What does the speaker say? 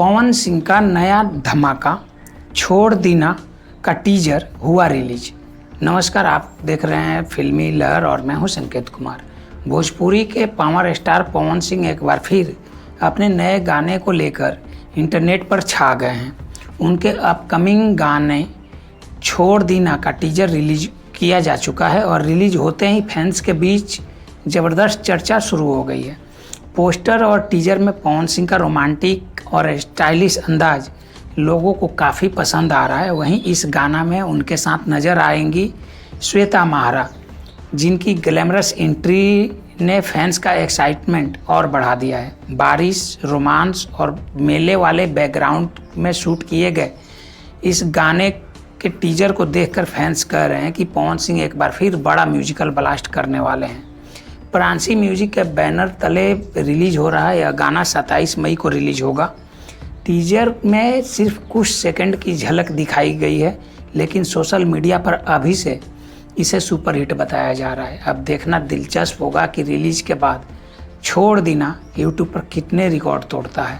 पवन सिंह का नया धमाका छोड़ दीना का टीजर हुआ रिलीज। नमस्कार, आप देख रहे हैं फिल्मी लहर और मैं हूं संकेत कुमार। भोजपुरी के पावर स्टार पवन सिंह एक बार फिर अपने नए गाने को लेकर इंटरनेट पर छा गए हैं। उनके अपकमिंग गाने छोड़ दीना का टीजर रिलीज किया जा चुका है और रिलीज होते ही फैंस के बीच ज़बरदस्त चर्चा शुरू हो गई है। पोस्टर और टीजर में पवन सिंह का रोमांटिक और स्टाइलिश अंदाज लोगों को काफ़ी पसंद आ रहा है। वहीं इस गाना में उनके साथ नज़र आएंगी श्वेता महारा, जिनकी ग्लैमरस एंट्री ने फैंस का एक्साइटमेंट और बढ़ा दिया है। बारिश, रोमांस और मेले वाले बैकग्राउंड में शूट किए गए इस गाने के टीजर को देखकर फैंस कह रहे हैं कि पवन सिंह एक बार फिर बड़ा म्यूजिकल ब्लास्ट करने वाले हैं। प्रांसी म्यूजिक के बैनर तले रिलीज हो रहा है। यह गाना 27 मई को रिलीज होगा। टीजर में सिर्फ कुछ सेकंड की झलक दिखाई गई है, लेकिन सोशल मीडिया पर अभी से इसे सुपरहिट बताया जा रहा है। अब देखना दिलचस्प होगा कि रिलीज के बाद छोड़ दीना यूट्यूब पर कितने रिकॉर्ड तोड़ता है।